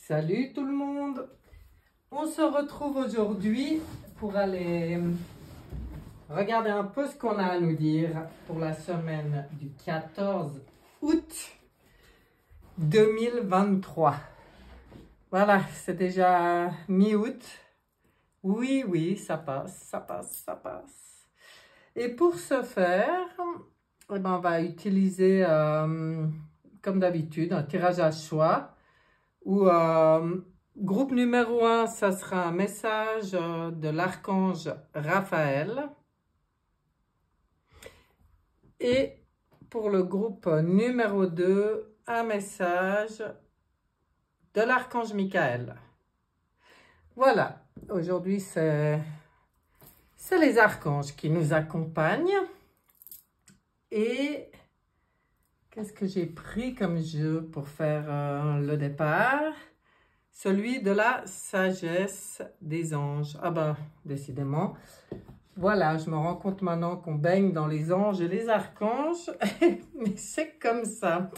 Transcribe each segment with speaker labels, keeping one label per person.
Speaker 1: Salut tout le monde! On se retrouve aujourd'hui pour aller regarder un peu ce qu'on a à nous dire pour la semaine du 14 août 2023. Voilà, c'est déjà mi-août. Oui, ça passe. Et pour ce faire, eh ben, on va utiliser, comme d'habitude, un tirage à choix. Où groupe numéro 1, ça sera un message de l'archange Raphaël. Et pour le groupe numéro 2, un message de l'archange Michael. Voilà, aujourd'hui c'est les archanges qui nous accompagnent. Et qu'est-ce que j'ai pris comme jeu pour faire le départ? Celui de la sagesse des anges. Ah ben, décidément. Voilà, je me rends compte maintenant qu'on baigne dans les anges et les archanges. Mais c'est comme ça.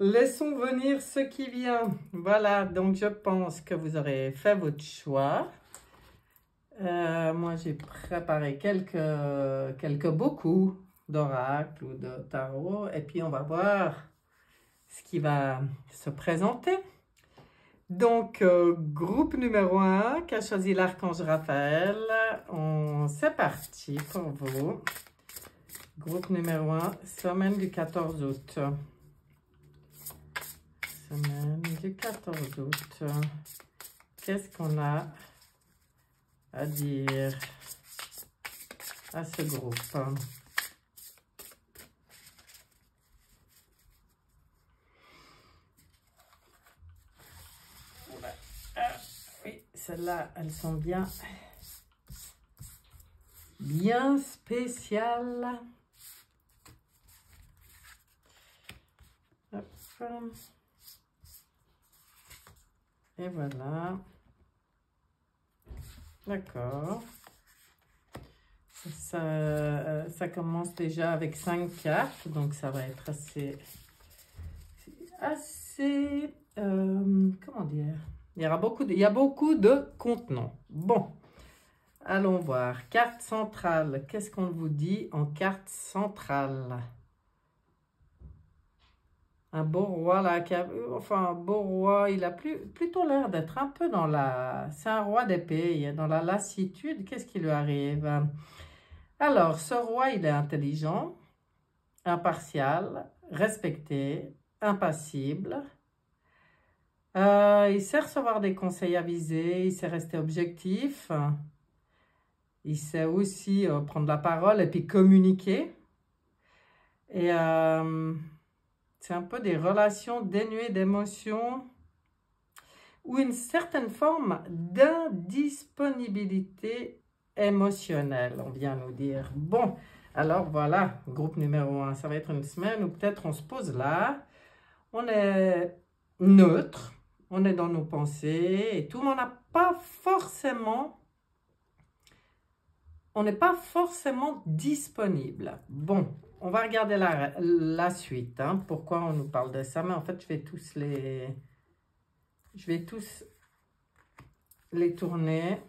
Speaker 1: Laissons venir ce qui vient. Voilà, donc je pense que vous aurez fait votre choix. Moi, j'ai préparé beaucoup d'oracles ou de tarot. Et puis, on va voir ce qui va se présenter. Donc, groupe numéro 1 qui a choisi l'archange Raphaël. C'est parti pour vous. Groupe numéro 1, semaine du 14 août. Semaine du 14 août. Qu'est-ce qu'on a à dire à ce groupe? Celles-là, elles sont bien spéciales. Hop. Et voilà. D'accord. Ça commence déjà avec 5 cartes, donc ça va être assez comment dire? Il y a beaucoup de contenants. Bon, allons voir. Carte centrale. Qu'est-ce qu'on vous dit en carte centrale? Un beau roi là, un beau roi, il a plutôt l'air d'être un peu dans la... C'est un roi d'épée, il est dans la lassitude. Qu'est-ce qui lui arrive? Alors, ce roi, il est intelligent, impartial, respecté, impassible. Il sait recevoir des conseils avisés, il sait rester objectif, il sait aussi prendre la parole et puis communiquer. Et c'est un peu des relations dénuées d'émotions ou une certaine forme d'indisponibilité émotionnelle, on vient nous dire. Bon, alors voilà, groupe numéro 1, ça va être une semaine où peut-être on se pose là, on est neutre. On est dans nos pensées et tout, mais on n'est pas forcément disponible. Bon, on va regarder la suite. Hein. Pourquoi on nous parle de ça? Mais en fait, je vais tous les tourner.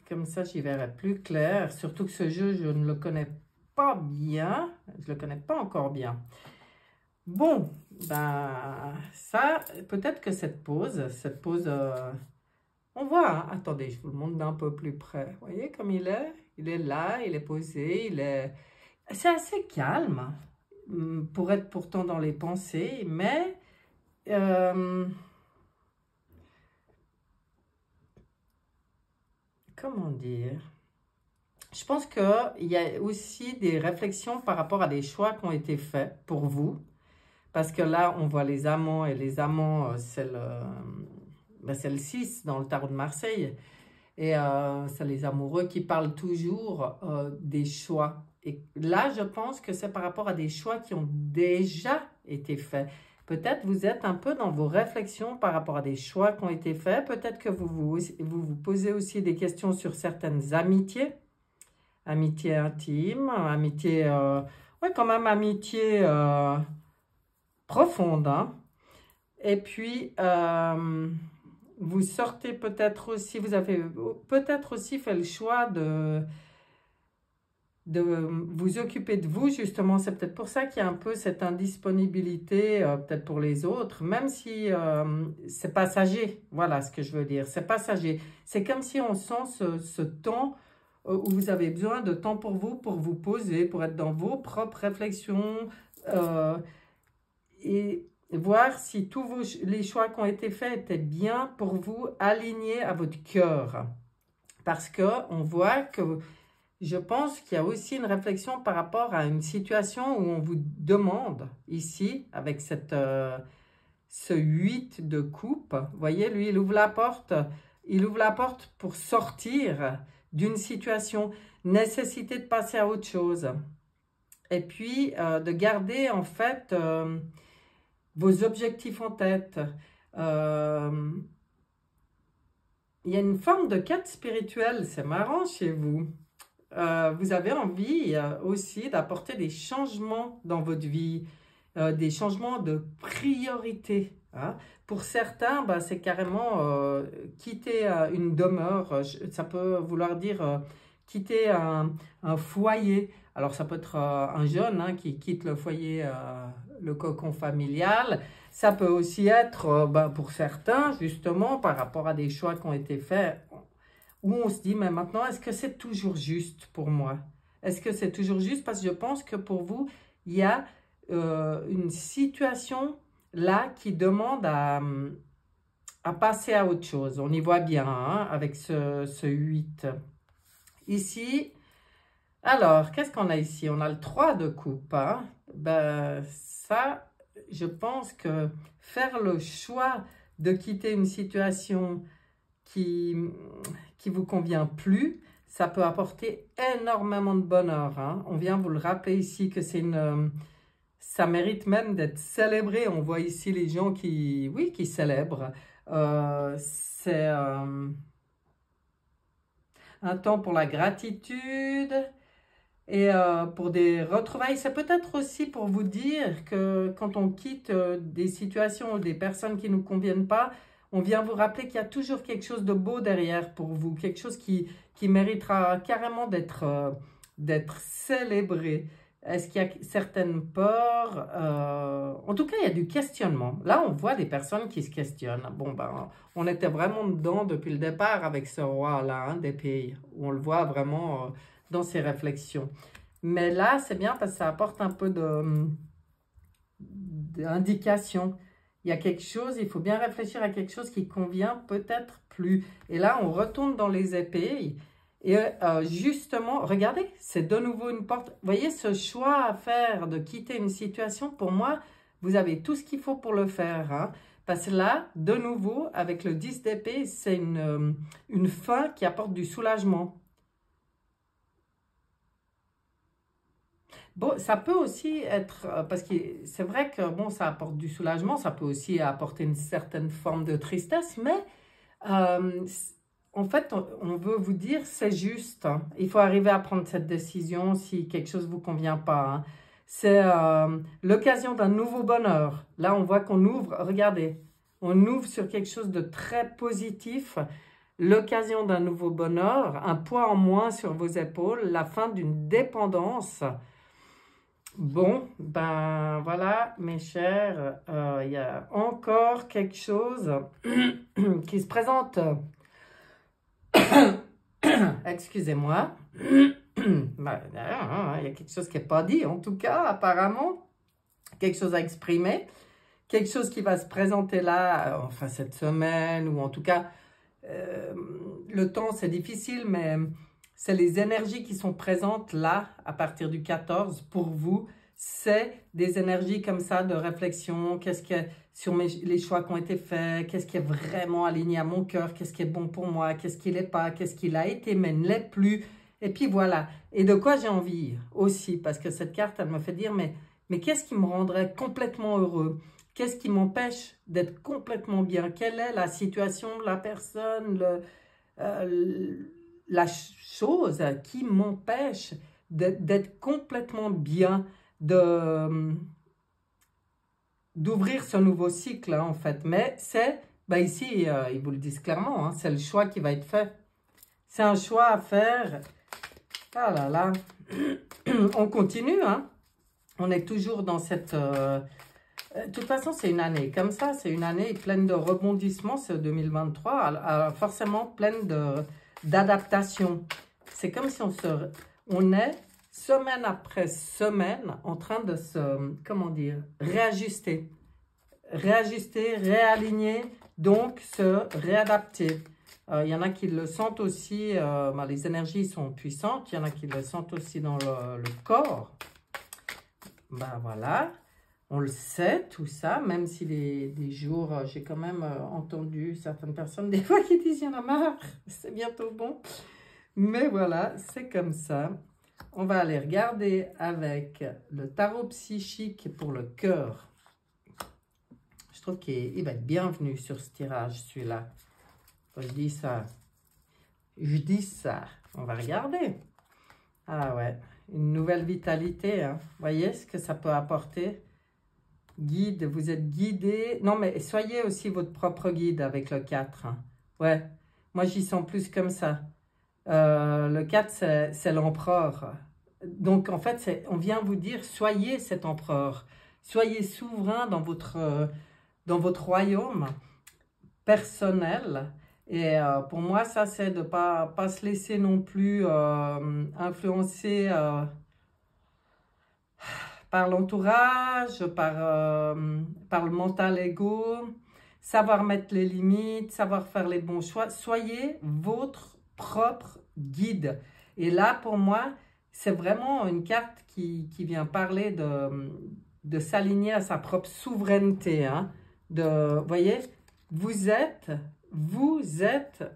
Speaker 1: Comme ça, j'y verrai plus clair. Surtout que ce jeu, je ne le connais pas bien. Je ne le connais pas encore bien. Bon, ben, ça, peut-être que cette pause, on voit, hein, attendez, je vous le montre d'un peu plus près. Vous voyez comme il est là, il est posé, c'est assez calme, pour être pourtant dans les pensées, mais comment dire? Je pense qu'il y a aussi des réflexions par rapport à des choix qui ont été faits pour vous. Parce que là, on voit les amants, et les amants, c'est le 6 dans le tarot de Marseille. Et c'est les amoureux qui parlent toujours des choix. Et là, je pense que c'est par rapport à des choix qui ont déjà été faits. Peut-être vous êtes un peu dans vos réflexions par rapport à des choix qui ont été faits. Peut-être que vous posez aussi des questions sur certaines amitiés. Amitié intime, amitié... ouais, quand même amitié... profonde. Hein? Et puis, vous sortez peut-être aussi, vous avez peut-être aussi fait le choix de vous occuper de vous, justement. C'est peut-être pour ça qu'il y a un peu cette indisponibilité, peut-être pour les autres, même si c'est passager. Voilà ce que je veux dire, c'est passager. C'est comme si on sent ce temps où vous avez besoin de temps pour vous poser, pour être dans vos propres réflexions et voir si tous les choix qui ont été faits étaient bien pour vous, alignés à votre cœur. Parce qu'on voit que je pense qu'il y a aussi une réflexion par rapport à une situation où on vous demande, ici, avec ce 8 de coupe, vous voyez, lui, il ouvre la porte pour sortir d'une situation, nécessité de passer à autre chose. Et puis, de garder, en fait, vos objectifs en tête. Il y a une forme de quête spirituelle, c'est marrant chez vous. Vous avez envie aussi d'apporter des changements dans votre vie, des changements de priorité. Hein. Pour certains, c'est carrément quitter une demeure. Ça peut vouloir dire quitter un foyer. Alors, ça peut être un jeune qui quitte le foyer, le cocon familial. Ça peut aussi être, pour certains, justement, par rapport à des choix qui ont été faits, où on se dit, mais maintenant, est-ce que c'est toujours juste pour moi? Est-ce que c'est toujours juste? Parce que je pense que pour vous, il y a une situation là qui demande à passer à autre chose. On y voit bien avec ce 8. Ici, alors, qu'est-ce qu'on a ici? On a le 3 de coupe. Ça, je pense que faire le choix de quitter une situation qui vous convient plus, ça peut apporter énormément de bonheur. Hein. On vient vous le rappeler ici que c'est ça mérite même d'être célébré. On voit ici les gens qui célèbrent. C'est un temps pour la gratitude et pour des retrouvailles. C'est peut-être aussi pour vous dire que quand on quitte des situations ou des personnes qui ne nous conviennent pas, on vient vous rappeler qu'il y a toujours quelque chose de beau derrière pour vous, quelque chose qui méritera carrément d'être célébré. Est-ce qu'il y a certaines peurs? En tout cas, il y a du questionnement. Là, on voit des personnes qui se questionnent. Bon, on était vraiment dedans depuis le départ avec ce roi-là, des pays, où on le voit vraiment dans ses réflexions. Mais là, c'est bien parce que ça apporte un peu d'indication. Il y a quelque chose, il faut bien réfléchir à quelque chose qui convient peut-être plus. Et là, on retourne dans les épées. Et justement, regardez, c'est de nouveau une porte. Vous voyez, ce choix à faire de quitter une situation, pour moi, vous avez tout ce qu'il faut pour le faire. Hein. Parce que là, de nouveau, avec le 10 d'épée, c'est une fin qui apporte du soulagement. Bon, ça peut aussi être, parce que c'est vrai que bon, ça apporte du soulagement, ça peut aussi apporter une certaine forme de tristesse, mais en fait, on veut vous dire, c'est juste. Hein. Il faut arriver à prendre cette décision si quelque chose ne vous convient pas. Hein. C'est l'occasion d'un nouveau bonheur. Là, on voit qu'on ouvre, regardez, on ouvre sur quelque chose de très positif. L'occasion d'un nouveau bonheur, un poids en moins sur vos épaules, la fin d'une dépendance. Bon, voilà, mes chers, il y a encore quelque chose qui se présente. Excusez-moi. Il y a quelque chose qui n'est pas dit, en tout cas, apparemment. Quelque chose à exprimer. Quelque chose qui va se présenter là, enfin cette semaine, ou en tout cas, le temps c'est difficile, mais c'est les énergies qui sont présentes là, à partir du 14, pour vous. C'est des énergies comme ça de réflexion, qu'est-ce que sur les choix qui ont été faits, qu'est-ce qui est vraiment aligné à mon cœur, qu'est-ce qui est bon pour moi, qu'est-ce qui l'est pas, qu'est-ce qui l'a été mais ne l'est plus. Et puis voilà. Et de quoi j'ai envie aussi, parce que cette carte, elle me fait dire, mais qu'est-ce qui me rendrait complètement heureux? Qu'est-ce qui m'empêche d'être complètement bien? Quelle est la situation, la personne, la chose qui m'empêche d'être complètement bien, d'ouvrir ce nouveau cycle, en fait. Mais c'est Ben ici, ils vous le disent clairement, hein, c'est le choix qui va être fait. C'est un choix à faire. Ah là là. On continue, hein. On est toujours dans cette... de toute façon, c'est une année comme ça. C'est une année pleine de rebondissements, c'est 2023, forcément pleine d'adaptation. C'est comme si on est semaine après semaine en train de se, comment dire, réajuster. Réajuster, réaligner, donc se réadapter. Il y en a qui le sentent aussi, ben, les énergies sont puissantes, il y en a qui le sentent aussi dans le corps. Ben voilà, on le sait, tout ça, même si des jours, j'ai quand même entendu certaines personnes, des fois, qui disent « il y en a marre, c'est bientôt bon ». Mais voilà, c'est comme ça. On va aller regarder avec le tarot psychique pour le cœur. Je trouve qu'il va être bienvenu sur ce tirage, celui-là. Je dis ça. Je dis ça. On va regarder. Ah ouais, une nouvelle vitalité. Hein. Voyez ce que ça peut apporter. Guide, vous êtes guidé. Non, mais soyez aussi votre propre guide avec le 4. Hein. Ouais, moi j'y sens plus comme ça. Le 4, c'est l'empereur. Donc, en fait, on vient vous dire, soyez cet empereur. Soyez souverain dans votre royaume personnel. Et pour moi, ça, c'est de ne pas se laisser non plus influencer par l'entourage, par le mental ego, savoir mettre les limites, savoir faire les bons choix. Soyez votre propre guide. Et là, pour moi, c'est vraiment une carte qui vient parler de s'aligner à sa propre souveraineté. Hein, vous voyez, vous êtes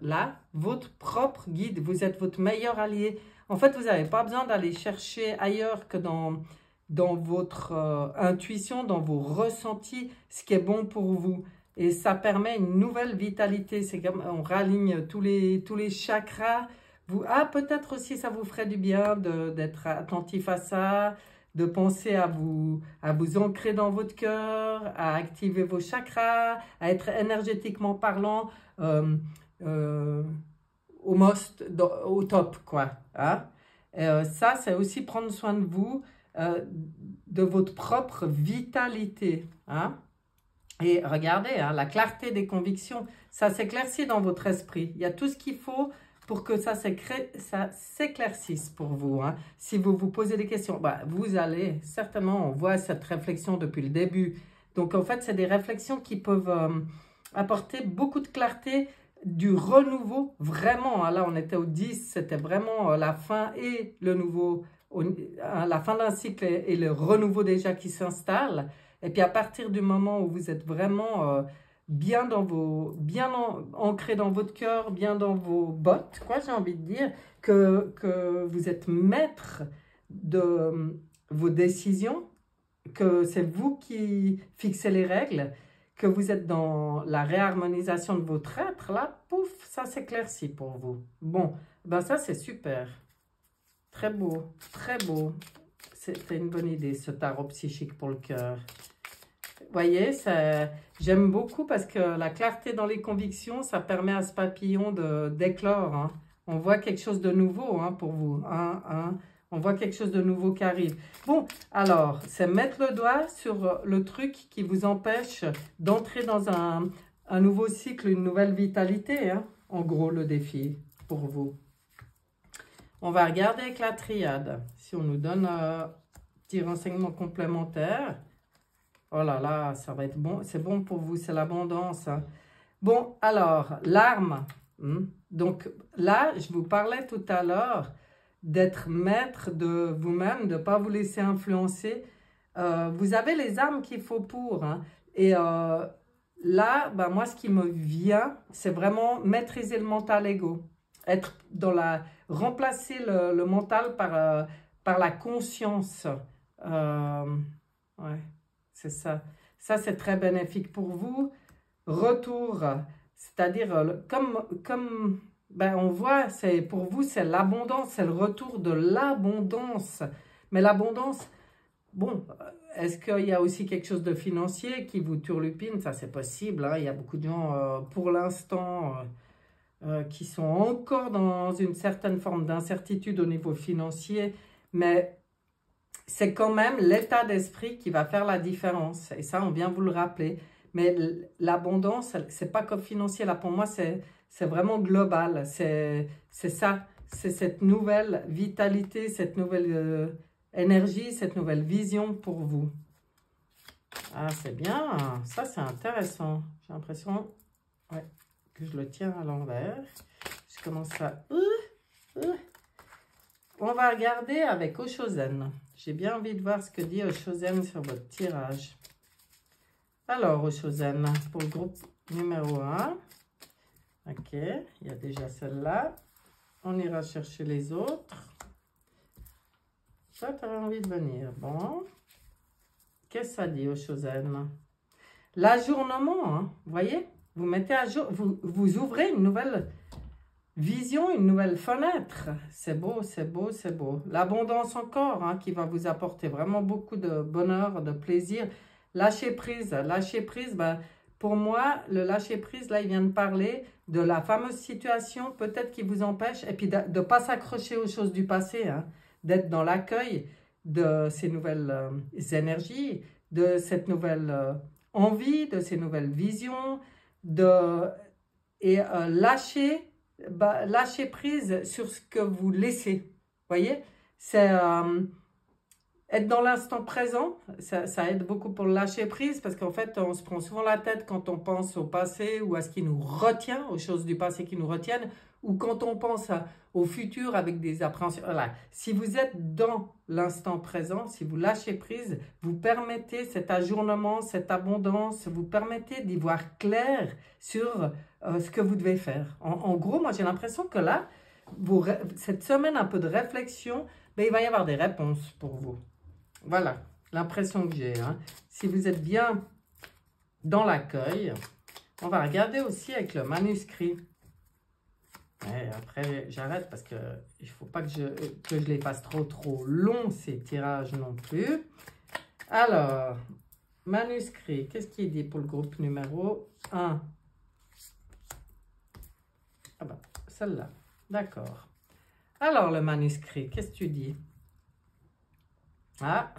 Speaker 1: là, votre propre guide, vous êtes votre meilleur allié. En fait, vous n'avez pas besoin d'aller chercher ailleurs que dans votre intuition, dans vos ressentis, ce qui est bon pour vous. Et ça permet une nouvelle vitalité. C'est comme on raligne tous les chakras. Peut-être aussi ça vous ferait du bien d'être attentif à ça, de penser à vous ancrer dans votre cœur, à activer vos chakras, à être énergétiquement parlant au top, quoi. Hein? Ça, c'est aussi prendre soin de vous, de votre propre vitalité. Hein? Et regardez, hein, la clarté des convictions, ça s'éclaircit dans votre esprit. Il y a tout ce qu'il faut pour que ça s'éclaircisse pour vous. Hein. Si vous vous posez des questions, vous allez, certainement, on voit cette réflexion depuis le début. Donc, en fait, c'est des réflexions qui peuvent apporter beaucoup de clarté, du renouveau, vraiment. Hein, là, on était au 10, c'était vraiment la fin et le nouveau, la fin d'un cycle et le renouveau déjà qui s'installe. Et puis, à partir du moment où vous êtes vraiment bien ancré dans votre cœur, bien dans vos bottes, quoi, j'ai envie de dire, que vous êtes maître de vos décisions, que c'est vous qui fixez les règles, que vous êtes dans la réharmonisation de votre être, là, pouf, ça s'éclaircit pour vous. Bon, ben ça, c'est super. Très beau, très beau. C'était une bonne idée, ce tarot psychique pour le cœur. Vous voyez, j'aime beaucoup parce que la clarté dans les convictions, ça permet à ce papillon d'éclore. Hein. On voit quelque chose de nouveau hein, pour vous. On voit quelque chose de nouveau qui arrive. Bon, alors, c'est mettre le doigt sur le truc qui vous empêche d'entrer dans un nouveau cycle, une nouvelle vitalité. Hein. En gros, le défi pour vous. On va regarder avec la triade. Si on nous donne un petit renseignement complémentaire. Oh là là, ça va être bon. C'est bon pour vous, c'est l'abondance. Hein. Bon, alors, l'arme. Donc là, je vous parlais tout à l'heure d'être maître de vous-même, de ne pas vous laisser influencer. Vous avez les armes qu'il faut pour. Hein. Et là, moi, ce qui me vient, c'est vraiment maîtriser le mental égo. Être remplacer le mental par la conscience. Ouais. C'est ça. Ça, c'est très bénéfique pour vous. Retour, c'est-à-dire, comme on voit, pour vous, c'est l'abondance, c'est le retour de l'abondance. Mais l'abondance, bon, est-ce qu'il y a aussi quelque chose de financier qui vous turlupine? Ça, c'est possible, hein. Il y a beaucoup de gens, pour l'instant, qui sont encore dans une certaine forme d'incertitude au niveau financier, mais c'est quand même l'état d'esprit qui va faire la différence. Et ça, on vient vous le rappeler. Mais l'abondance, c'est pas que financier. Là, pour moi, c'est vraiment global. C'est ça. C'est cette nouvelle vitalité, cette nouvelle énergie, cette nouvelle vision pour vous. Ah, c'est bien. Ça, c'est intéressant. J'ai l'impression que je le tiens à l'envers. Je commence à... On va regarder avec Oshozen. J'ai bien envie de voir ce que dit Oshozen sur votre tirage. Alors, Oshozen, pour le groupe numéro 1. Ok, il y a déjà celle-là. On ira chercher les autres. Ça, tu as envie de venir. Bon. Qu'est-ce que ça dit, Oshozen? L'ajournement, hein, vous voyez? Vous mettez à jour, vous ouvrez une nouvelle vision, une nouvelle fenêtre. C'est beau, c'est beau, c'est beau. L'abondance encore, hein, qui va vous apporter vraiment beaucoup de bonheur, de plaisir. Lâcher prise. Lâcher prise, ben, pour moi, le lâcher prise, là, il vient de parler de la fameuse situation, peut-être qui vous empêche, et puis de ne pas s'accrocher aux choses du passé, hein, d'être dans l'accueil de ces nouvelles énergies, de cette nouvelle envie, de ces nouvelles visions, et lâcher prise sur ce que vous laissez. Voyez, c'est être dans l'instant présent, ça aide beaucoup pour le lâcher prise, parce qu'en fait, on se prend souvent la tête quand on pense au passé ou à ce qui nous retient, aux choses du passé qui nous retiennent, ou quand on pense au futur avec des appréhensions. Voilà. Si vous êtes dans l'instant présent, si vous lâchez prise, vous permettez cet ajournement, cette abondance, vous permettez d'y voir clair sur ce que vous devez faire. En gros, moi j'ai l'impression que là, cette semaine un peu de réflexion, ben, il va y avoir des réponses pour vous. Voilà, l'impression que j'ai. Hein. Si vous êtes bien dans l'accueil, on va regarder aussi avec le manuscrit. Et après, j'arrête parce qu'il ne faut pas que je les fasse trop longs, ces tirages non plus. Alors, manuscrit, qu'est-ce qu'il dit pour le groupe numéro 1? Ah ben, celle-là, d'accord. Alors, le manuscrit, qu'est-ce que tu dis? Ah,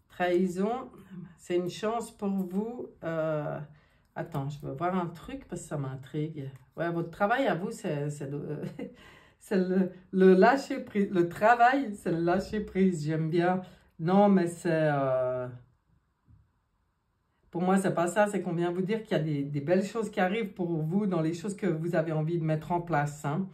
Speaker 1: trahison, c'est une chance pour vous. Attends, je veux voir un truc parce que ça m'intrigue. Ouais, votre travail à vous, c'est le lâcher prise. Le travail, c'est le lâcher prise. J'aime bien. Non, mais c'est... pour moi, c'est pas ça. C'est qu'on vient vous dire qu'il y a des belles choses qui arrivent pour vous dans les choses que vous avez envie de mettre en place. Hein.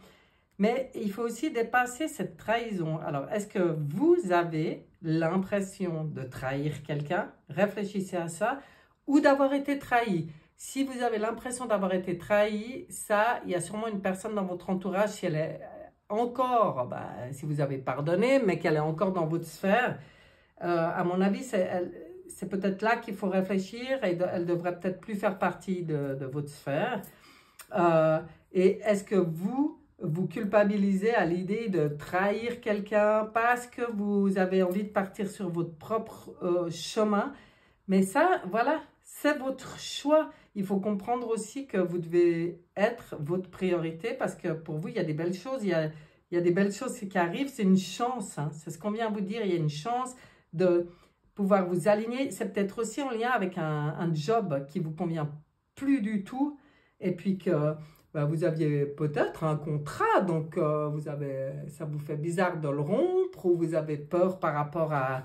Speaker 1: Mais il faut aussi dépasser cette trahison. Alors, est-ce que vous avez l'impression de trahir quelqu'un? Réfléchissez à ça. Ou d'avoir été trahi. Si vous avez l'impression d'avoir été trahi, ça, il y a sûrement une personne dans votre entourage, si elle est encore, si vous avez pardonné, mais qu'elle est encore dans votre sphère, à mon avis, c'est peut-être là qu'il faut réfléchir et elle devrait peut-être plus faire partie de votre sphère. Et est-ce que vous culpabilisez à l'idée de trahir quelqu'un parce que vous avez envie de partir sur votre propre chemin? Mais ça, voilà, c'est votre choix. Il faut comprendre aussi que vous devez être votre priorité parce que pour vous, il y a des belles choses. Il y a des belles choses qui arrivent. C'est une chance. Hein. C'est ce qu'on vient vous dire. Il y a une chance de pouvoir vous aligner. C'est peut-être aussi en lien avec un job qui vous convient plus du tout. Et puis que vous aviez peut-être un contrat. Donc, ça vous fait bizarre de le rompre ou vous avez peur par rapport à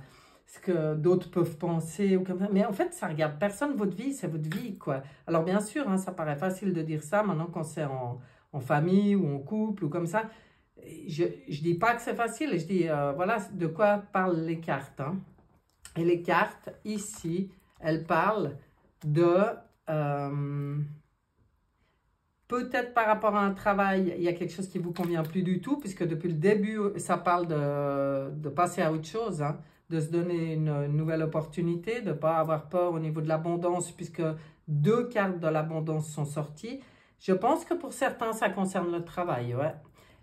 Speaker 1: ce que d'autres peuvent penser ou comme ça. Mais en fait, ça regarde personne, votre vie, c'est votre vie, quoi. Alors, bien sûr, hein, ça paraît facile de dire ça maintenant quand c'est en famille ou en couple ou comme ça. Je ne dis pas que c'est facile, je dis, voilà de quoi parlent les cartes. Hein. Et les cartes, ici, elles parlent de... peut-être par rapport à un travail, il y a quelque chose qui ne vous convient plus du tout, puisque depuis le début, ça parle de passer à autre chose, hein. De se donner une nouvelle opportunité, de ne pas avoir peur au niveau de l'abondance, puisque 2 cartes de l'abondance sont sorties. Je pense que pour certains, ça concerne le travail, ouais.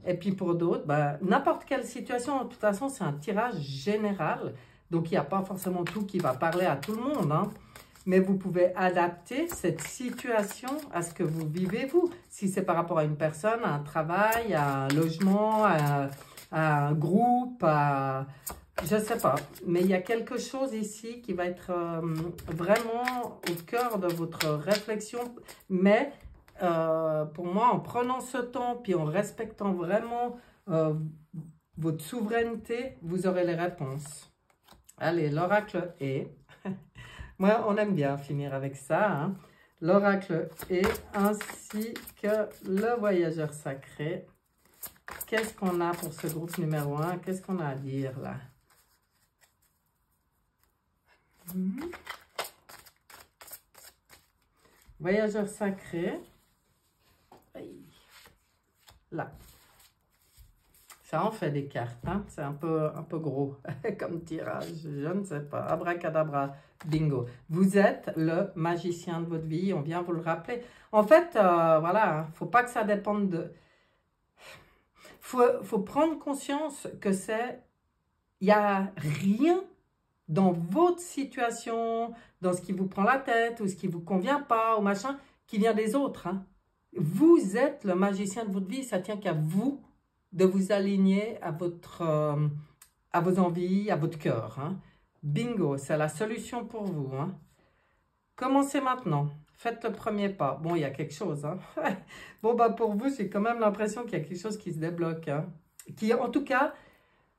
Speaker 1: Et puis pour d'autres, n'importe quelle situation, de toute façon, c'est un tirage général. Donc, il n'y a pas forcément tout qui va parler à tout le monde, hein. Mais vous pouvez adapter cette situation à ce que vous vivez, vous. Si c'est par rapport à une personne, à un travail, à un logement, à un groupe, à... Je ne sais pas. Mais il y a quelque chose ici qui va être vraiment au cœur de votre réflexion. Mais pour moi, en prenant ce temps, puis en respectant vraiment votre souveraineté, vous aurez les réponses. Allez, l'oracle est... Moi, on aime bien finir avec ça, hein. L'oracle est ainsi que le voyageur sacré. Qu'est-ce qu'on a pour ce groupe numéro 1? Qu'est-ce qu'on a à dire là? Voyageur sacré. Là. Ça en fait des cartes, hein? C'est un peu gros comme tirage, je ne sais pas. Abracadabra, bingo. Vous êtes le magicien de votre vie, on vient vous le rappeler. En fait, voilà, hein, faut pas que ça dépende de... Faut prendre conscience que il n'y a rien dans votre situation, dans ce qui vous prend la tête, ou ce qui ne vous convient pas, ou machin, qui vient des autres, hein. Vous êtes le magicien de votre vie, ça tient qu'à vous de vous aligner à à vos envies, à votre cœur, hein. Bingo, c'est la solution pour vous, hein. Commencez maintenant. Faites le premier pas. Bon, il y a quelque chose, hein. Bon, bah pour vous, j'ai quand même l'impression qu'il y a quelque chose qui se débloque, hein. Qui, en tout cas,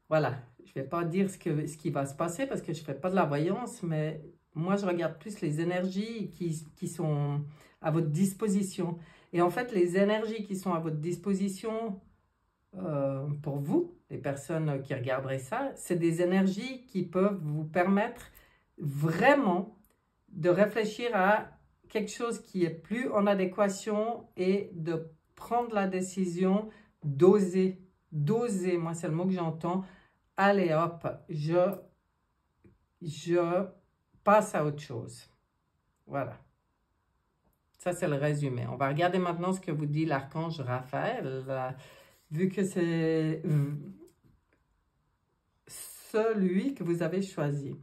Speaker 1: voilà. Je ne vais pas dire ce qui va se passer parce que je ne fais pas de la voyance, mais moi, je regarde plus les énergies qui sont à votre disposition. Et en fait, les énergies qui sont à votre disposition... pour vous, les personnes qui regarderaient ça, c'est des énergies qui peuvent vous permettre vraiment de réfléchir à quelque chose qui est plus en adéquation et de prendre la décision d'oser. D'oser, moi c'est le mot que j'entends. Allez hop, je passe à autre chose. Voilà. Ça c'est le résumé. On va regarder maintenant ce que vous dit l'archange Raphaël. Vu que c'est celui que vous avez choisi.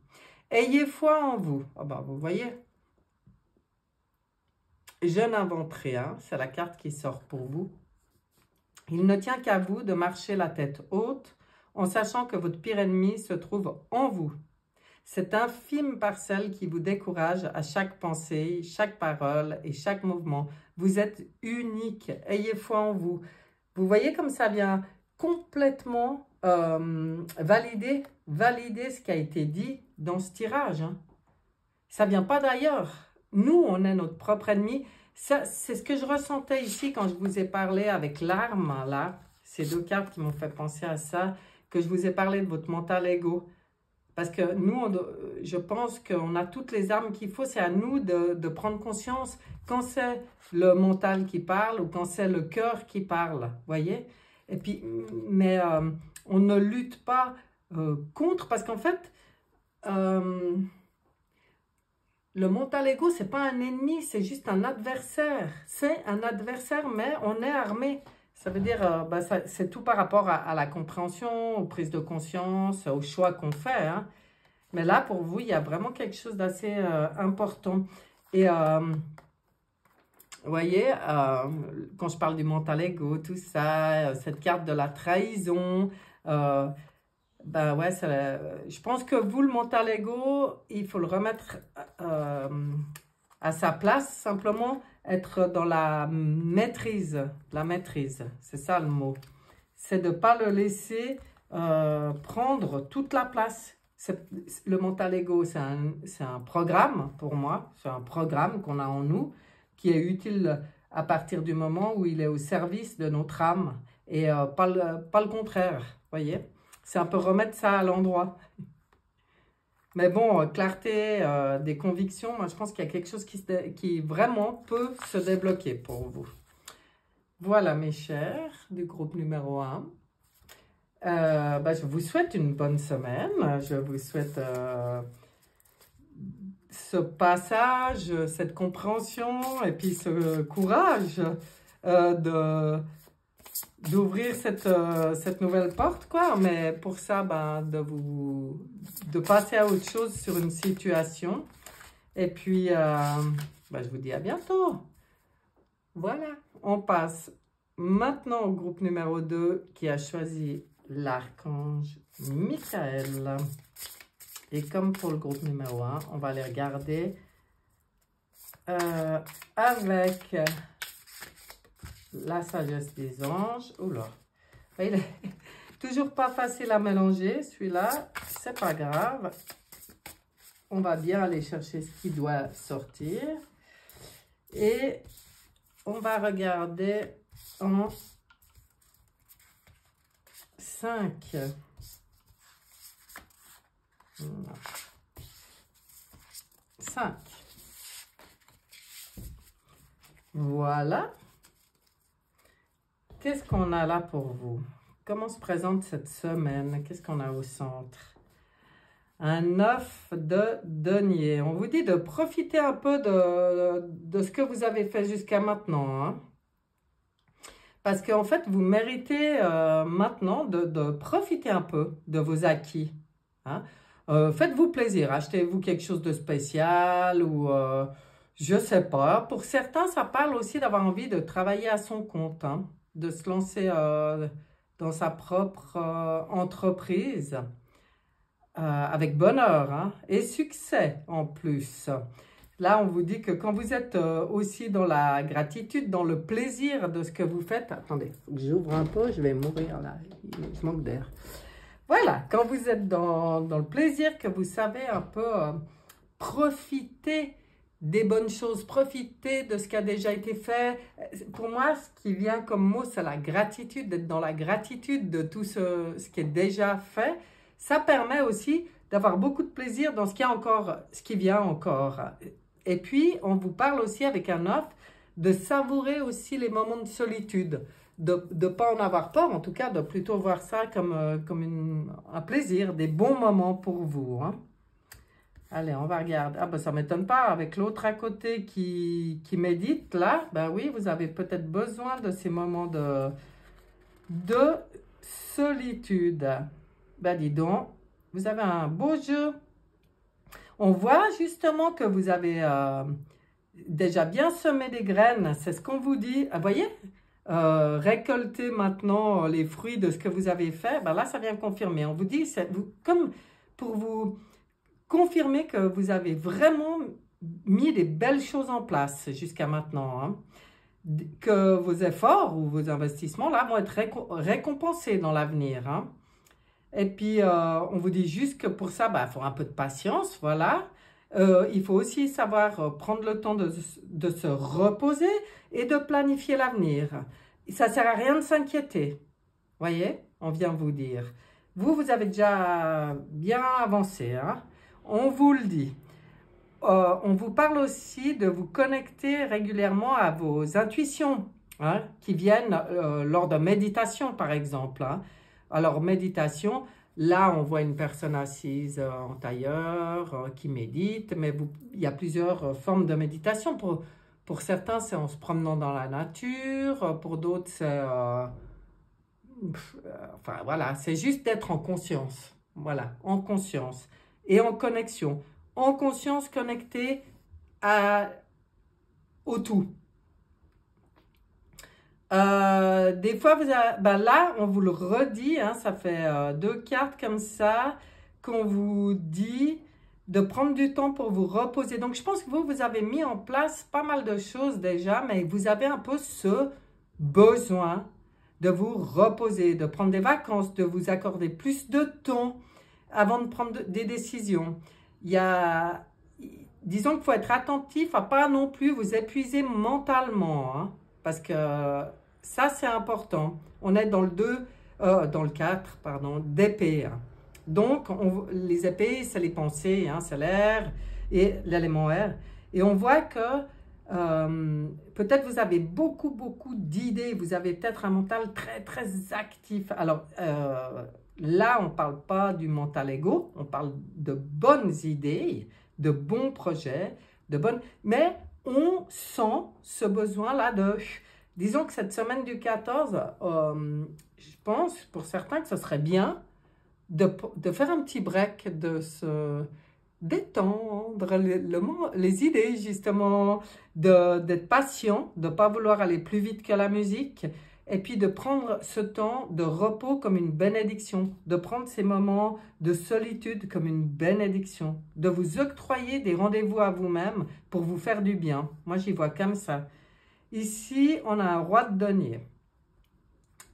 Speaker 1: Ayez foi en vous. Oh ben, vous voyez, je n'invente rien, c'est la carte qui sort pour vous. Il ne tient qu'à vous de marcher la tête haute en sachant que votre pire ennemi se trouve en vous. Cette infime parcelle qui vous décourage à chaque pensée, chaque parole et chaque mouvement. Vous êtes unique, ayez foi en vous. Vous voyez comme ça vient complètement valider ce qui a été dit dans ce tirage, hein. Ça ne vient pas d'ailleurs. Nous, on est notre propre ennemi. C'est ce que je ressentais ici quand je vous ai parlé avec l'arme, là. Ces deux cartes qui m'ont fait penser à ça, que je vous ai parlé de votre mental ego. Parce que nous, je pense qu'on a toutes les armes qu'il faut. C'est à nous de prendre conscience quand c'est le mental qui parle ou quand c'est le cœur qui parle. Voyez? Et puis, mais on ne lutte pas contre parce qu'en fait, le mental ego, ce n'est pas un ennemi, c'est juste un adversaire. C'est un adversaire, mais on est armé. Ça veut dire, c'est tout par rapport à la compréhension, aux prises de conscience, aux choix qu'on fait, hein. Mais là, pour vous, il y a vraiment quelque chose d'assez important. Et vous voyez, quand je parle du mental ego, tout ça, cette carte de la trahison, ben ouais, je pense que vous, le mental ego, il faut le remettre à sa place, simplement être dans la maîtrise. C'est ça le mot. C'est de ne pas le laisser prendre toute la place. Le mental ego, c'est un programme pour moi, c'est un programme qu'on a en nous qui est utile à partir du moment où il est au service de notre âme et pas le contraire, voyez. C'est un peu remettre ça à l'endroit. Mais bon, clarté des convictions, moi je pense qu'il y a quelque chose qui vraiment peut se débloquer pour vous. Voilà mes chers du groupe numéro 1. Je vous souhaite une bonne semaine. Je vous souhaite ce passage, cette compréhension et puis ce courage de d'ouvrir cette nouvelle porte, quoi. Mais pour ça, ben, de passer à autre chose sur une situation. Et puis, ben, je vous dis à bientôt. Voilà, on passe maintenant au groupe numéro 2 qui a choisi l'archange Michael. Et comme pour le groupe numéro 1, on va les regarder avec la sagesse des anges. Oula, il est toujours pas facile à mélanger celui-là, c'est pas grave. On va bien aller chercher ce qui doit sortir. Et on va regarder en 5. 5. Voilà. Qu'est-ce qu'on a là pour vous? Comment se présente cette semaine? Qu'est-ce qu'on a au centre? Un 9 de denier. On vous dit de profiter un peu de ce que vous avez fait jusqu'à maintenant. Hein? Parce qu'en fait, vous méritez maintenant de profiter un peu de vos acquis. Hein? Faites-vous plaisir. Achetez-vous quelque chose de spécial ou je ne sais pas. Pour certains, ça parle aussi d'avoir envie de travailler à son compte. Hein? De se lancer dans sa propre entreprise. Avec bonheur hein, et succès en plus. Là, on vous dit que quand vous êtes aussi dans la gratitude, dans le plaisir de ce que vous faites... Attendez, faut que j'ouvre un peu, je vais mourir là, je manque d'air. Voilà, quand vous êtes dans le plaisir, que vous savez un peu profiter des bonnes choses, profiter de ce qui a déjà été fait. Pour moi, ce qui vient comme mot, c'est la gratitude, d'être dans la gratitude de tout ce qui est déjà fait. Ça permet aussi d'avoir beaucoup de plaisir dans ce qui vient encore. Et puis, on vous parle aussi avec un 9 de savourer aussi les moments de solitude, de ne pas en avoir peur, en tout cas, de plutôt voir ça comme un plaisir, des bons moments pour vous. Hein. Allez, on va regarder. Ah ben, ça ne m'étonne pas, avec l'autre à côté qui médite, là, ben oui, vous avez peut-être besoin de ces moments de solitude. Ben dis donc, vous avez un beau jeu. On voit justement que vous avez déjà bien semé des graines. C'est ce qu'on vous dit. Vous voyez, récolter maintenant les fruits de ce que vous avez fait. Ben là, ça vient confirmer. On vous dit, comme pour vous confirmer que vous avez vraiment mis des belles choses en place jusqu'à maintenant. Hein. Que vos efforts ou vos investissements là vont être récompensés dans l'avenir. Hein. Et puis, on vous dit juste que pour ça, il faut un peu de patience, voilà. Il faut aussi savoir prendre le temps de se reposer et de planifier l'avenir. Ça ne sert à rien de s'inquiéter, voyez, on vient vous dire. Vous avez déjà bien avancé, hein? On vous le dit. On vous parle aussi de vous connecter régulièrement à vos intuitions, hein, qui viennent lors de méditation, par exemple, hein. Alors, méditation, là, on voit une personne assise en tailleur qui médite, mais il y a plusieurs formes de méditation. Pour certains, c'est en se promenant dans la nature, pour d'autres, c'est... enfin, voilà, c'est juste d'être en conscience. Voilà, en conscience et en connexion. En conscience connectée au tout. Des fois, là, on vous le redit, hein, ça fait 2 cartes comme ça, qu'on vous dit de prendre du temps pour vous reposer. Donc, je pense que vous avez mis en place pas mal de choses déjà, mais vous avez un peu ce besoin de vous reposer, de prendre des vacances, de vous accorder plus de temps avant de prendre des décisions. Disons qu'il faut être attentif à pas non plus vous épuiser mentalement, hein, parce que ça, c'est important. On est dans le 4, pardon, d'épée. Donc, les épées, c'est les pensées, hein, c'est l'air et l'élément air. Et on voit que peut-être vous avez beaucoup d'idées. Vous avez peut-être un mental très actif. Alors, là, on ne parle pas du mental égo. On parle de bonnes idées, de bons projets, mais on sent ce besoin-là disons que cette semaine du 14, je pense pour certains que ce serait bien de faire un petit break, de se détendre les idées justement, d'être patient, de ne pas vouloir aller plus vite que la musique, et puis de prendre ce temps de repos comme une bénédiction, de prendre ces moments de solitude comme une bénédiction, de vous octroyer des rendez-vous à vous-même pour vous faire du bien. Moi, j'y vois comme ça. Ici, on a un roi de denier.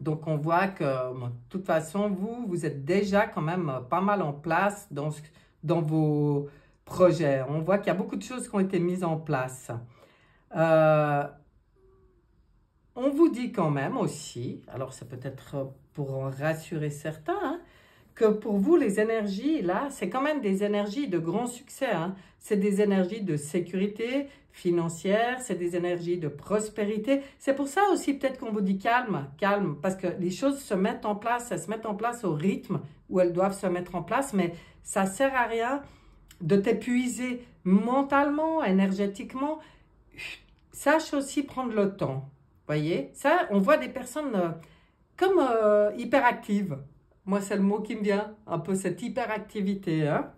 Speaker 1: Donc, on voit que, bon, de toute façon, vous êtes déjà quand même pas mal en place dans vos projets. On voit qu'il y a beaucoup de choses qui ont été mises en place. On vous dit quand même aussi, alors c'est peut-être pour en rassurer certains, hein, que pour vous, les énergies, là, c'est quand même des énergies de grand succès. Hein. C'est des énergies de sécurité financière, c'est des énergies de prospérité. C'est pour ça aussi peut-être qu'on vous dit calme, calme, parce que les choses se mettent en place, elles se mettent en place au rythme où elles doivent se mettre en place, mais ça ne sert à rien de t'épuiser mentalement, énergétiquement. Sache aussi prendre le temps. Voyez, ça, on voit des personnes comme hyperactives. Moi, c'est le mot qui me vient, un peu cette hyperactivité. Hein?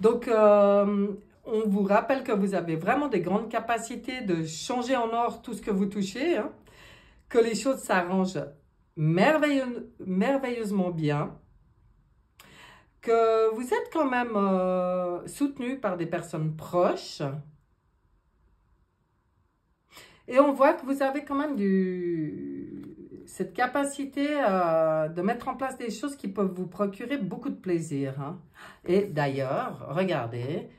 Speaker 1: Donc, on vous rappelle que vous avez vraiment des grandes capacités de changer en or tout ce que vous touchez, hein? Que les choses s'arrangent merveilleusement bien, que vous êtes quand même soutenu par des personnes proches. Et on voit que vous avez quand même cette capacité de mettre en place des choses qui peuvent vous procurer beaucoup de plaisir. Hein. Et d'ailleurs, regardez,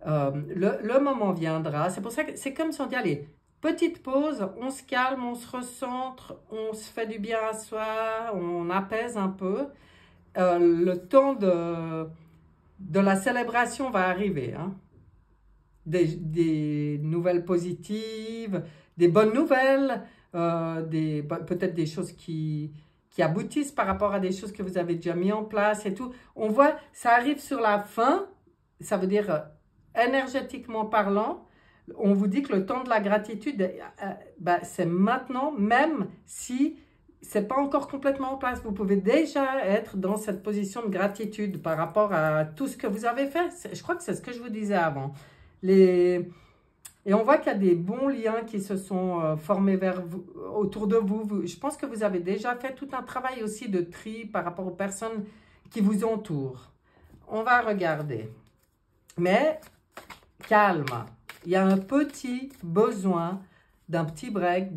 Speaker 1: le moment viendra. C'est pour ça que c'est comme si on dit, allez, petite pause, on se calme, on se recentre, on se fait du bien à soi, on apaise un peu. Le temps de la célébration va arriver. Hein. Des nouvelles positives, des bonnes nouvelles, peut-être des choses qui aboutissent par rapport à des choses que vous avez déjà mis en place et tout. On voit, ça arrive sur la fin, ça veut dire énergétiquement parlant, on vous dit que le temps de la gratitude, c'est maintenant, même si c'est pas encore complètement en place. Vous pouvez déjà être dans cette position de gratitude par rapport à tout ce que vous avez fait. Je crois que c'est ce que je vous disais avant. Et on voit qu'il y a des bons liens qui se sont formés autour de vous. Je pense que vous avez déjà fait tout un travail aussi de tri par rapport aux personnes qui vous entourent. On va regarder. Mais calme. Il y a un petit besoin d'un petit break,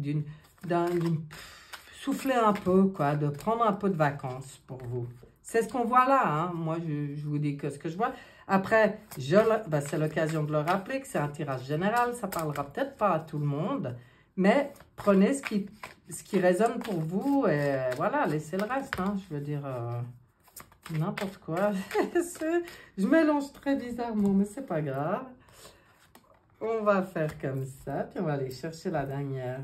Speaker 1: souffler un peu, quoi, de prendre un peu de vacances pour vous. C'est ce qu'on voit là. Hein. Moi, je vous dis que ce que je vois. Après, c'est l'occasion de le rappeler que c'est un tirage général. Ça ne parlera peut-être pas à tout le monde. Mais prenez ce qui résonne pour vous et voilà, laissez le reste. Hein. Je veux dire, n'importe quoi. Je mélange très bizarrement, mais c'est pas grave. On va faire comme ça, puis on va aller chercher la dernière.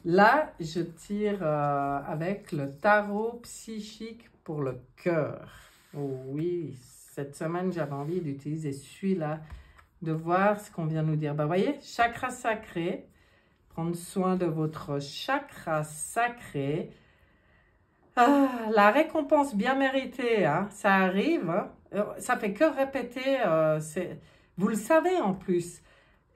Speaker 1: Là, je tire avec le tarot psychique pour le cœur. Oh oui, cette semaine, j'avais envie d'utiliser celui-là, de voir ce qu'on vient nous dire. Ben, voyez, chakra sacré, prendre soin de votre chakra sacré. Ah, la récompense bien méritée, hein, ça arrive. Hein, ça fait que répéter, vous le savez en plus.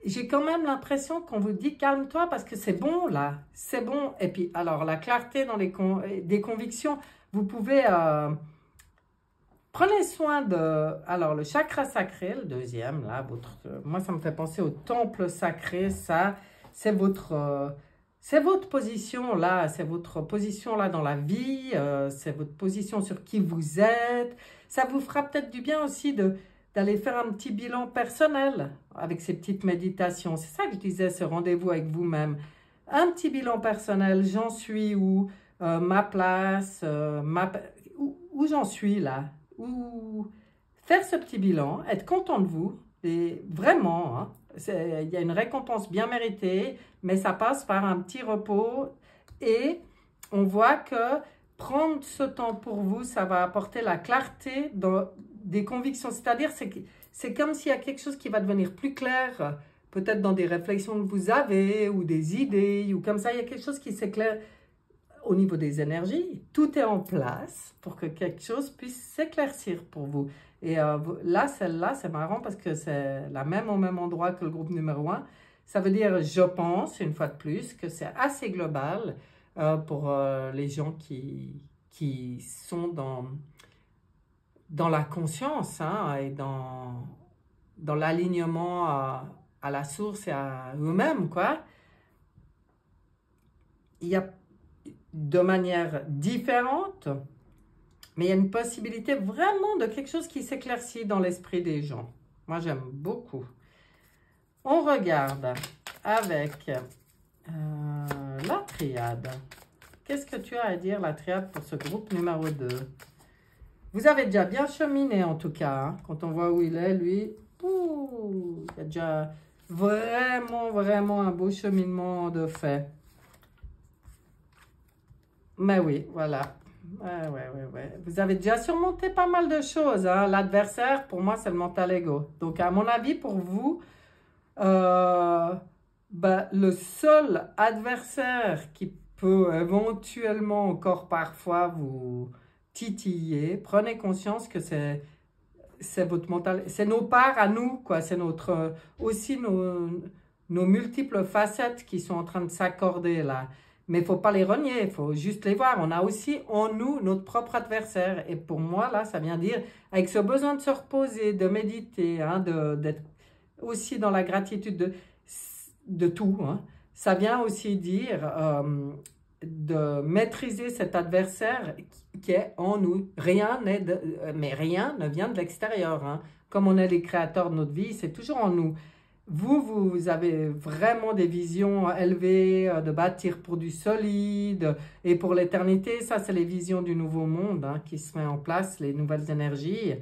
Speaker 1: J'ai quand même l'impression qu'on vous dit calme-toi parce que c'est bon là, c'est bon. Et puis alors la clarté dans des convictions, vous pouvez prenez soin de. Alors le chakra sacré, le deuxième là, moi ça me fait penser au temple sacré. Ça, c'est votre position là, c'est votre position là dans la vie, c'est votre position sur qui vous êtes. Ça vous fera peut-être du bien aussi d'aller faire un petit bilan personnel avec ces petites méditations. C'est ça que je disais, ce rendez-vous avec vous-même. Un petit bilan personnel, j'en suis où, ma place, où j'en suis là. Faire ce petit bilan, être content de vous, et vraiment, hein, il y a une récompense bien méritée, mais ça passe par un petit repos et on voit que prendre ce temps pour vous, ça va apporter la clarté dans des convictions. C'est-à-dire, c'est comme s'il y a quelque chose qui va devenir plus clair peut-être dans des réflexions que vous avez, ou des idées, ou comme ça, il y a quelque chose qui s'éclaire au niveau des énergies. Tout est en place pour que quelque chose puisse s'éclaircir pour vous. Et là, celle-là, c'est marrant parce que c'est la même au même endroit que le groupe numéro 1. Ça veut dire, je pense, une fois de plus, que c'est assez global pour les gens qui sont dans la conscience hein, et dans l'alignement à la source et à eux-mêmes, quoi. Il y a de manière différente, mais il y a une possibilité vraiment de quelque chose qui s'éclaircit dans l'esprit des gens. Moi, j'aime beaucoup. On regarde avec la triade. Qu'est-ce que tu as à dire, la triade, pour ce groupe numéro 2? Vous avez déjà bien cheminé, en tout cas. Hein. Quand on voit où il est, lui, il y a déjà vraiment un beau cheminement de fait. Mais oui, voilà. Ouais. Vous avez déjà surmonté pas mal de choses. Hein. L'adversaire, pour moi, c'est le mental ego. Donc, à mon avis, pour vous, le seul adversaire qui peut éventuellement encore parfois vous titiller, prenez conscience que c'est votre mental, c'est nos parts à nous, quoi. C'est aussi nos multiples facettes qui sont en train de s'accorder là. Mais il ne faut pas les renier, il faut juste les voir. On a aussi en nous notre propre adversaire. Et pour moi, là, ça vient dire, avec ce besoin de se reposer, de méditer, hein, d'être aussi dans la gratitude de tout, hein, ça vient aussi dire de maîtriser cet adversaire qui est en nous. Mais rien ne vient de l'extérieur. Hein. Comme on est les créateurs de notre vie, c'est toujours en nous. Vous avez vraiment des visions élevées de bâtir pour du solide et pour l'éternité. Ça, c'est les visions du nouveau monde hein, qui se met en place, les nouvelles énergies.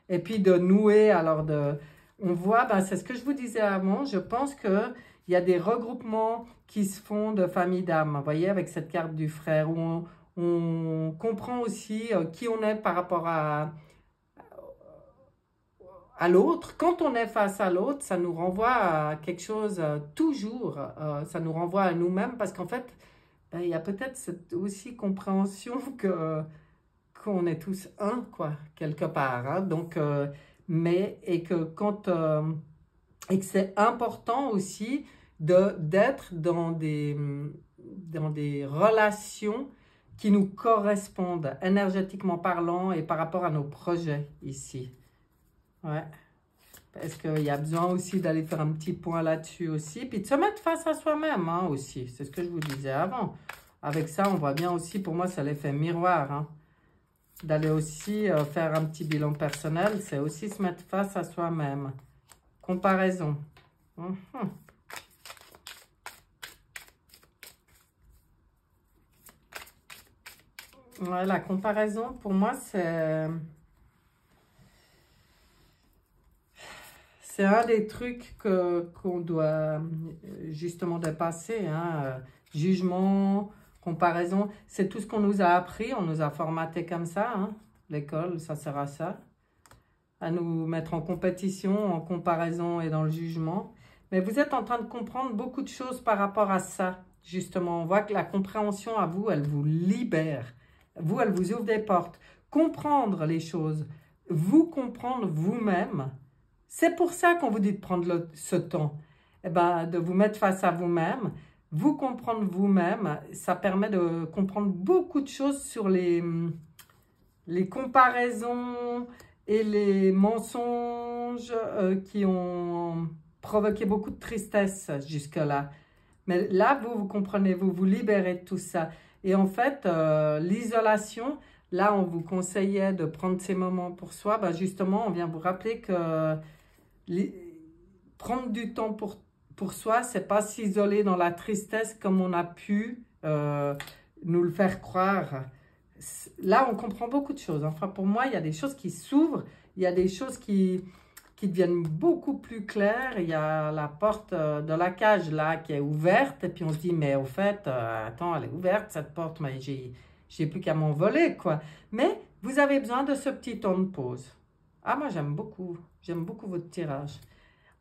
Speaker 1: Et puis de nouer, on voit, c'est ce que je vous disais avant, je pense qu'il y a des regroupements qui se font de familles d'âmes. Vous voyez, avec cette carte du frère, où on comprend aussi qui on est par rapport à l'autre. Quand on est face à l'autre, ça nous renvoie à quelque chose toujours, ça nous renvoie à nous-mêmes parce qu'en fait, il y a peut-être cette aussi compréhension qu'on est tous un, quoi, quelque part. Hein. Donc, et que c'est important aussi d'être dans des relations qui nous correspondent énergétiquement parlant et par rapport à nos projets ici. Ouais, parce qu'il y a besoin aussi d'aller faire un petit point là-dessus aussi, puis de se mettre face à soi-même hein, aussi, c'est ce que je vous disais avant. Avec ça, on voit bien aussi, pour moi, c'est l'effet miroir, hein. D'aller aussi faire un petit bilan personnel, c'est aussi se mettre face à soi-même. Comparaison. Ouais, la comparaison, pour moi, c'est un des trucs qu'on doit justement dépasser. Hein. Jugement, comparaison, c'est tout ce qu'on nous a appris. On nous a formaté comme ça. Hein. L'école, ça sert à ça. À nous mettre en compétition, en comparaison et dans le jugement. Mais vous êtes en train de comprendre beaucoup de choses par rapport à ça. Justement, on voit que la compréhension à vous, elle vous libère. Vous, elle vous ouvre des portes. Comprendre les choses, vous comprendre vous-même. C'est pour ça qu'on vous dit de prendre ce temps, de vous mettre face à vous-même, vous comprendre vous-même. Ça permet de comprendre beaucoup de choses sur les comparaisons et les mensonges qui ont provoqué beaucoup de tristesse jusque-là. Mais là, vous comprenez, vous vous libérez de tout ça. Et en fait, l'isolation, là, on vous conseillait de prendre ces moments pour soi. Justement, on vient vous rappeler que prendre du temps pour soi, c'est pas s'isoler dans la tristesse comme on a pu nous le faire croire. Là, on comprend beaucoup de choses. Enfin, pour moi, il y a des choses qui s'ouvrent, il y a des choses qui deviennent beaucoup plus claires. Il y a la porte de la cage là qui est ouverte et puis on se dit, mais au fait, attends, elle est ouverte cette porte, mais j'ai plus qu'à m'envoler, quoi. Mais vous avez besoin de ce petit temps de pause. Ah, moi, j'aime beaucoup votre tirage.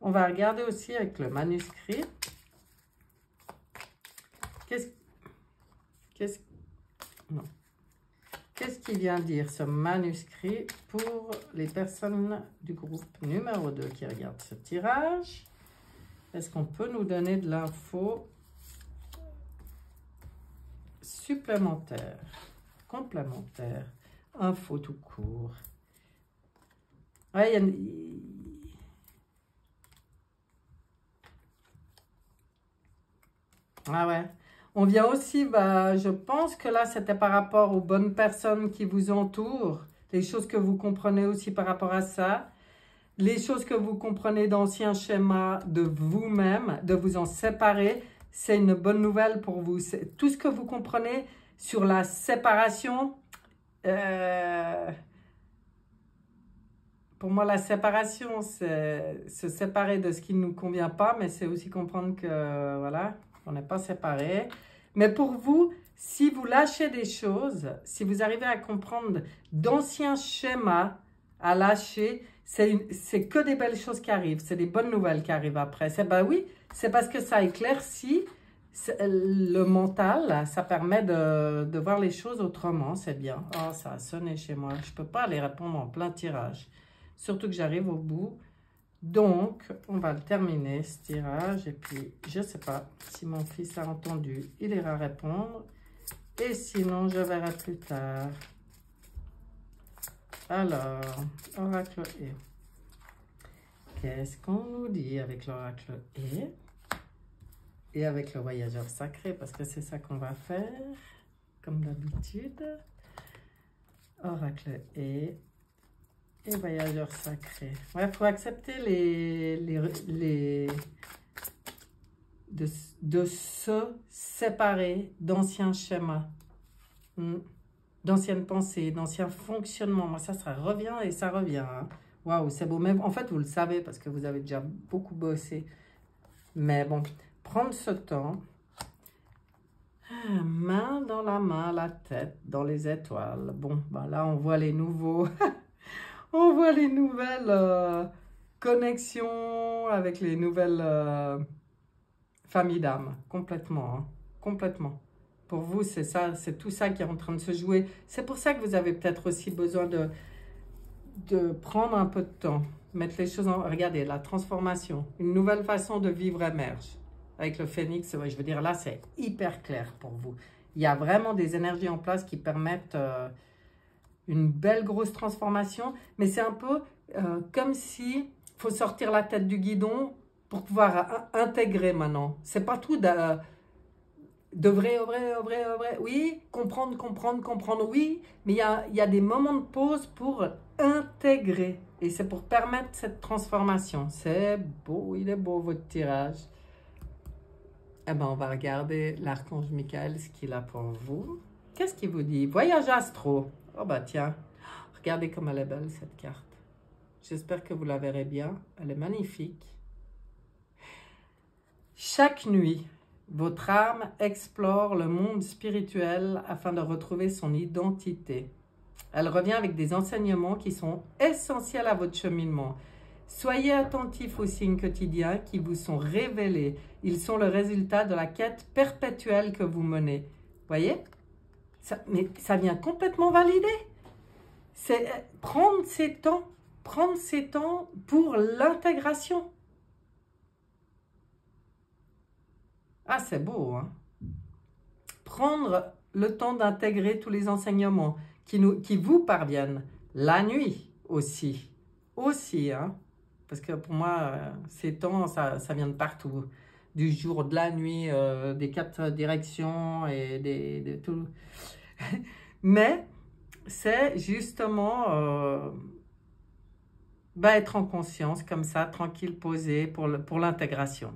Speaker 1: On va regarder aussi avec le manuscrit. Qu'est-ce qu'il vient dire ce manuscrit pour les personnes du groupe numéro 2 qui regardent ce tirage? Est-ce qu'on peut nous donner de l'info supplémentaire, complémentaire, info tout court? Ouais, ah ouais. On vient aussi, bah, je pense que là, c'était par rapport aux bonnes personnes qui vous entourent, les choses que vous comprenez aussi par rapport à ça, les choses que vous comprenez d'anciens schémas de vous-même, de vous en séparer, c'est une bonne nouvelle pour vous. Tout ce que vous comprenez sur la séparation, pour moi, la séparation, c'est se séparer de ce qui ne nous convient pas, mais c'est aussi comprendre que, voilà, on n'est pas séparés. Mais pour vous, si vous lâchez des choses, si vous arrivez à comprendre d'anciens schémas à lâcher, c'est que des belles choses qui arrivent, c'est des bonnes nouvelles qui arrivent après. Ben oui, c'est parce que ça éclaircit le mental, ça permet de voir les choses autrement, c'est bien. Oh, ça a sonné chez moi, je ne peux pas aller répondre en plein tirage, surtout que j'arrive au bout. Donc, on va le terminer, ce tirage. Et puis, je ne sais pas si mon fils a entendu, il ira répondre. Et sinon, je verrai plus tard. Alors, oracle E. Qu'est-ce qu'on nous dit avec l'oracle E? Et avec le voyageur sacré, parce que c'est ça qu'on va faire, comme d'habitude. Oracle E. Et voyageur sacré. Ouais, il faut accepter de se séparer d'anciens schémas, d'anciennes pensées, d'anciens fonctionnements. Moi, ça revient et ça revient. Hein. Waouh, c'est beau. Même, en fait, vous le savez parce que vous avez déjà beaucoup bossé. Mais bon, prendre ce temps, main dans la main, la tête dans les étoiles. Bon, ben là, on voit les nouveaux... On voit les nouvelles connexions avec les nouvelles familles d'âmes. Complètement, hein, complètement. Pour vous, c'est ça, c'est tout ça qui est en train de se jouer. C'est pour ça que vous avez peut-être aussi besoin de prendre un peu de temps. Mettre les choses en... Regardez, la transformation. Une nouvelle façon de vivre émerge. Avec le phénix, je veux dire, là, c'est hyper clair pour vous. Il y a vraiment des énergies en place qui permettent... une belle grosse transformation, mais c'est un peu comme si faut sortir la tête du guidon pour pouvoir intégrer maintenant. C'est pas tout de vrai, oui, comprendre, oui, mais il y a des moments de pause pour intégrer, et c'est pour permettre cette transformation. C'est beau, il est beau votre tirage. Eh ben, on va regarder l'archange Michael, ce qu'il a pour vous. Qu'est-ce qu'il vous dit? Voyage astro. Oh bah tiens, regardez comme elle est belle cette carte. J'espère que vous la verrez bien. Elle est magnifique. Chaque nuit, votre âme explore le monde spirituel afin de retrouver son identité. Elle revient avec des enseignements qui sont essentiels à votre cheminement. Soyez attentifs aux signes quotidiens qui vous sont révélés. Ils sont le résultat de la quête perpétuelle que vous menez. Voyez ? Mais ça vient complètement valider. C'est prendre ces temps pour l'intégration. Ah, c'est beau, hein? Prendre le temps d'intégrer tous les enseignements qui vous parviennent. La nuit aussi. Aussi, hein? Parce que pour moi, ces temps, ça vient de partout. Du jour, de la nuit, des 4 directions et de tout. Mais c'est justement être en conscience, comme ça, tranquille, posé, pour l'intégration.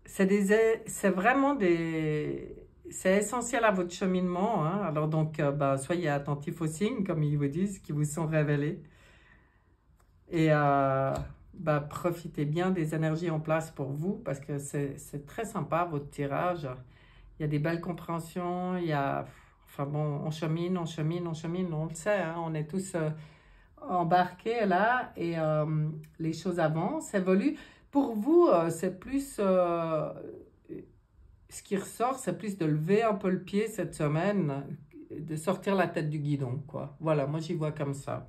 Speaker 1: C'est vraiment c'est essentiel à votre cheminement. Hein? Alors donc, soyez attentifs aux signes, comme ils vous disent, qui vous sont révélés. Et profitez bien des énergies en place pour vous, parce que c'est très sympa, votre tirage. Il y a des belles compréhensions, il y a... Enfin bon, on chemine, on le sait, hein, on est tous embarqué là et les choses avancent, évoluent. Pour vous, c'est plus, ce qui ressort, c'est plus de lever un peu le pied cette semaine, de sortir la tête du guidon, quoi. Voilà, moi j'y vois comme ça.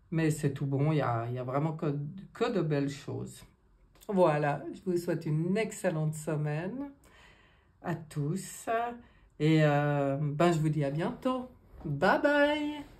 Speaker 1: Mais c'est tout bon, il y a vraiment que de belles choses. Voilà, je vous souhaite une excellente semaine à tous et ben, je vous dis à bientôt. Bye bye!